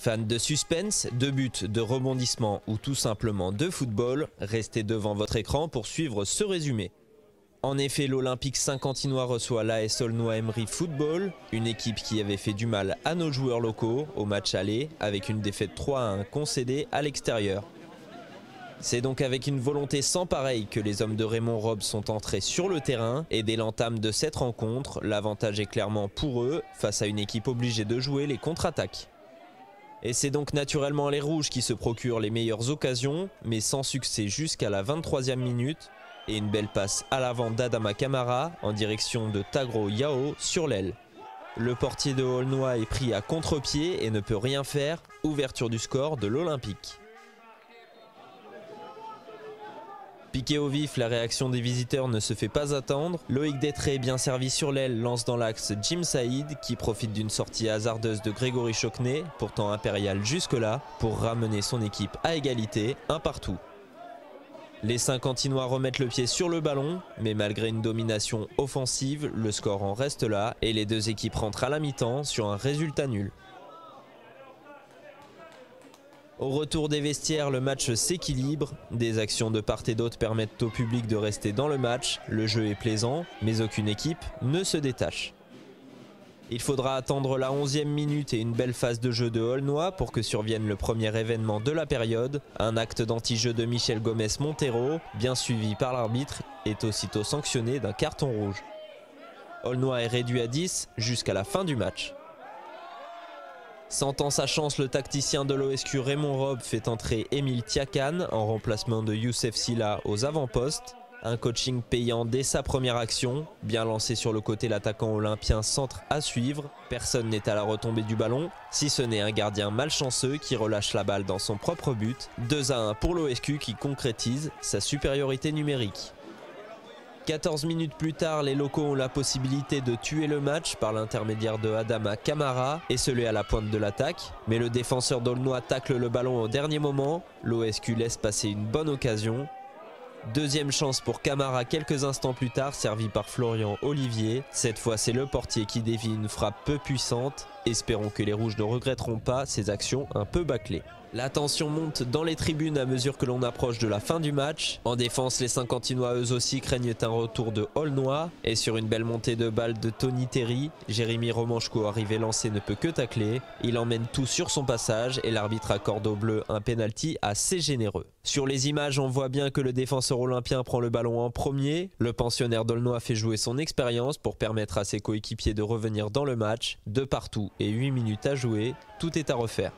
Fans de suspense, de buts, de rebondissements ou tout simplement de football, restez devant votre écran pour suivre ce résumé. En effet, l'Olympique Saint-Quentinois reçoit l'AS Aulnois-Aymeries Football, une équipe qui avait fait du mal à nos joueurs locaux au match aller avec une défaite 3-1 concédée à l'extérieur. C'est donc avec une volonté sans pareille que les hommes de Raymond Robbe sont entrés sur le terrain et dès l'entame de cette rencontre, l'avantage est clairement pour eux face à une équipe obligée de jouer les contre-attaques. Et c'est donc naturellement les Rouges qui se procurent les meilleures occasions, mais sans succès jusqu'à la 23e minute, et une belle passe à l'avant d'Adama Camara en direction de Tagro Yao sur l'aile. Le portier de Aulnois est pris à contre-pied et ne peut rien faire, ouverture du score de l'Olympique. Piqué au vif, la réaction des visiteurs ne se fait pas attendre. Loïc Détré, bien servi sur l'aile, lance dans l'axe Jim Saïd qui profite d'une sortie hasardeuse de Grégory Chocnet, pourtant impérial jusque-là, pour ramener son équipe à égalité, un partout. Les Saint-Quentinois remettent le pied sur le ballon, mais malgré une domination offensive, le score en reste là et les deux équipes rentrent à la mi-temps sur un résultat nul. Au retour des vestiaires, le match s'équilibre. Des actions de part et d'autre permettent au public de rester dans le match. Le jeu est plaisant, mais aucune équipe ne se détache. Il faudra attendre la 11e minute et une belle phase de jeu de Aulnois pour que survienne le premier événement de la période. Un acte d'anti-jeu de Michel Gomez Montero, bien suivi par l'arbitre, est aussitôt sanctionné d'un carton rouge. Aulnois est réduit à 10 jusqu'à la fin du match. Sentant sa chance, le tacticien de l'OSQ Raymond Robbe fait entrer Émile Tiakan en remplacement de Youssef Silla aux avant-postes. Un coaching payant dès sa première action. Bien lancé sur le côté, l'attaquant olympien centre à suivre. Personne n'est à la retombée du ballon, si ce n'est un gardien malchanceux qui relâche la balle dans son propre but. 2-1 pour l'OSQ qui concrétise sa supériorité numérique. 14 minutes plus tard, les locaux ont la possibilité de tuer le match par l'intermédiaire de Adama Camara, esselé à la pointe de l'attaque. Mais le défenseur d'Aulnois tacle le ballon au dernier moment. L'OSQ laisse passer une bonne occasion. Deuxième chance pour Camara quelques instants plus tard, servi par Florian Olivier. Cette fois, c'est le portier qui dévie une frappe peu puissante. Espérons que les Rouges ne regretteront pas ces actions un peu bâclées. La tension monte dans les tribunes à mesure que l'on approche de la fin du match. En défense, les Saint-Quentinois eux aussi craignent un retour de Aulnois. Et sur une belle montée de balle de Tony Terry, Jérémy Romanchko, arrivé lancé, ne peut que tacler. Il emmène tout sur son passage et l'arbitre accorde aux Bleus un pénalty assez généreux. Sur les images, on voit bien que le défenseur olympien prend le ballon en premier. Le pensionnaire d'Aulnois fait jouer son expérience pour permettre à ses coéquipiers de revenir dans le match. De partout et 8 minutes à jouer, tout est à refaire.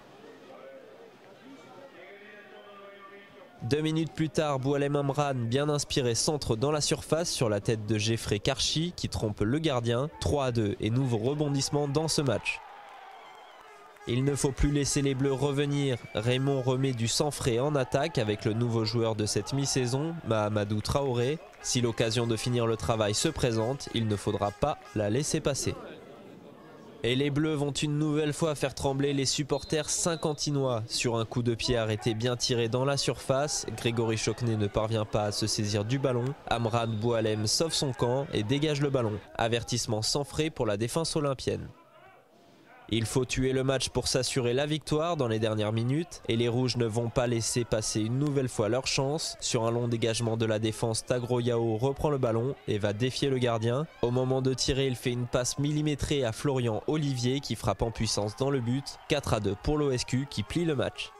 2 minutes plus tard, Boualem Amran, bien inspiré, centre dans la surface sur la tête de Geoffrey Karchi qui trompe le gardien. 3-2 et nouveau rebondissement dans ce match. Il ne faut plus laisser les Bleus revenir. Raymond remet du sang frais en attaque avec le nouveau joueur de cette mi-saison, Mahamadou Traoré. Si l'occasion de finir le travail se présente, il ne faudra pas la laisser passer. Et les Bleus vont une nouvelle fois faire trembler les supporters saint-quentinois. Sur un coup de pied arrêté bien tiré dans la surface, Grégory Chocnet ne parvient pas à se saisir du ballon. Amran Boualem sauve son camp et dégage le ballon. Avertissement sans frais pour la défense olympienne. Il faut tuer le match pour s'assurer la victoire dans les dernières minutes et les Rouges ne vont pas laisser passer une nouvelle fois leur chance. Sur un long dégagement de la défense, Tagro Yao reprend le ballon et va défier le gardien. Au moment de tirer, il fait une passe millimétrée à Florian Olivier qui frappe en puissance dans le but. 4-2 pour l'OSQ qui plie le match.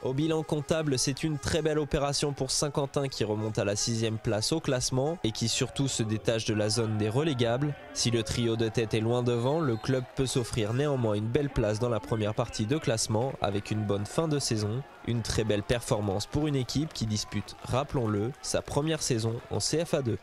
Au bilan comptable, c'est une très belle opération pour Saint-Quentin qui remonte à la 6e place au classement et qui surtout se détache de la zone des relégables. Si le trio de tête est loin devant, le club peut s'offrir néanmoins une belle place dans la première partie de classement avec une bonne fin de saison. Une très belle performance pour une équipe qui dispute, rappelons-le, sa première saison en CFA2.